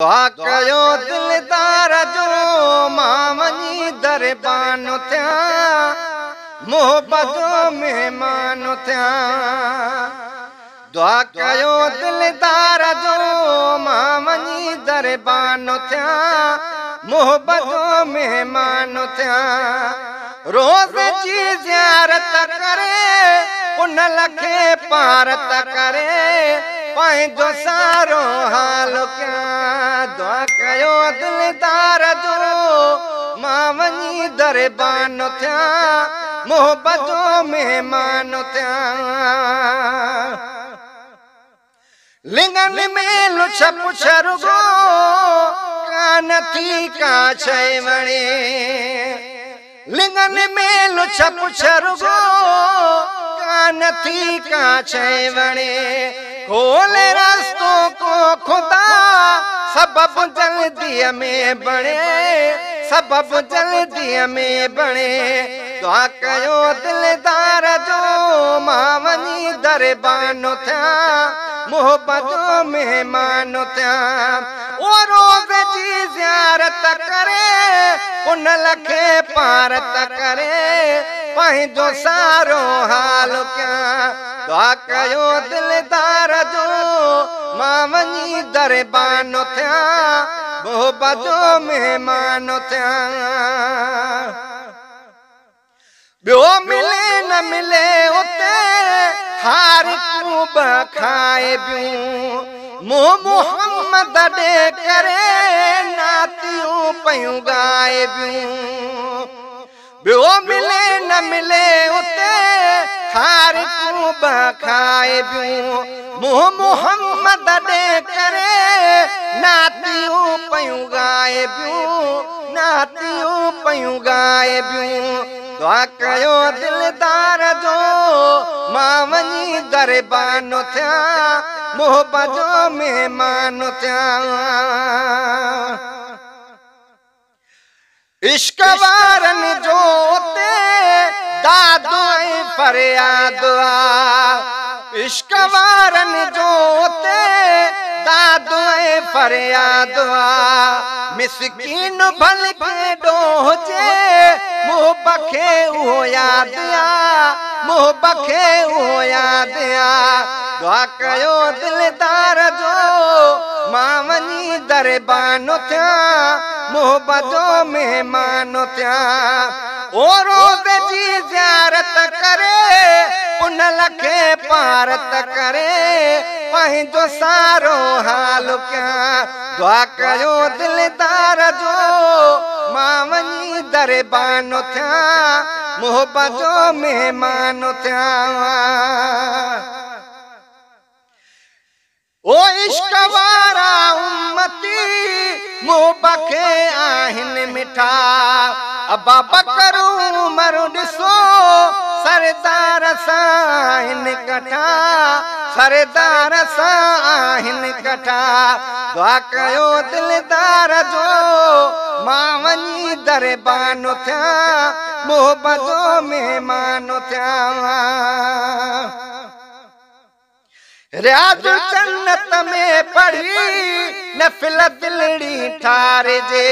दुआ कयो दिलदार जो मां वञी दरबान थिया मोहब्बत जो मेहमान थिया। दुआ कयो दिलदार जो मां वञी दरबान थिया मोहब्बत जो मेहमान थिया। रोज़ जी ज़ियारत करे उन लखे पारत करे पंहिंजो सारो हाल क्या। दुआ कयो दिलदार जो मां वञी दरबान थिया मोहब्बत जो मेहमान थिया। लिंगन में लुछ पुछ रुगो कान थी का शइ वणे। लिंगन में लुछ पुछ रुगो कान थी का शइ वणे। खोले रास्तों को खुदा सबब जल्दी में बने सबब जल्दी में बने। दुआ कयो दिलदार जो मां वञी दरबान थिया मोहब्बत जो मेहमान थिया। ओ रोज़ जी ज़ियारत करे उन लखे पारत करे पंहिंजो सारो हाल क्या। दुआ कयो दिलदार जो मां वञी दरबान थिया मोहब्बत जो मेहमान थिया। ॿियो मिले न मिले उते हार खूब खाए बियूं मुंह मोहम्मद ॾे करे नातियूं पयूं गाए बियूं। ॿियो मिले न मिले उते हार खूब खाए बियूं मुंह मोहम्मद ॾे करे नातियूं पयूं गाए बियूं नातियूं पयूं गाए बियूं। दुआ कयो दिलदार जो मां वञी दरबान थिया मोहब्बत जो मेहमान थिया। इश्क वारनि जो उते दादो ऐं फरियाद आ। इश्क वारनि जो उते दादो ऐं फरियाद आ। मिसकीन भल केॾो हुजे मोहब्बत खे उहो याद आ मोहब्बत खे उहो याद आ। दुआ कयो दिलदार जो मां वञी दरबान थिया मोहब्बत जो मेहमान थिया। ओ रोज़ जी ज़ियारत करे उन लखे पारत करे पंहिंजो सारो हाल क्या। दुआ कयो दिलदार जो मां वञी दरबान थिया मोहब्बत जो मेहमान थिया। ओ इश्क वारा उम्मती मोहब्बत खे आहिनि मिठा। अबा बकर उमर ॾिसो सरदार सां आहिनि कठा सरदार सां आहिनि कठा। दुआ कयो दिलदार जो मां वञी दरबान थिया मोहब्बत जो मेहमान थिया। रियाज़ जन्नत में पढ़ी नफिल दिलड़ी ठारिजे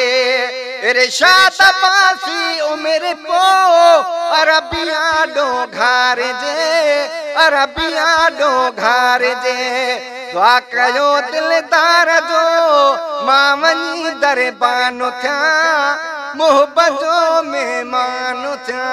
इरशाद पासी उमिरि पोइ अरबिया ॾो घारिजे अरबिया ॾो घारिजे। दुआ कयो दिलदार जो मां वञी दरबान थिया मोहब्बत जो मेहमान थिया।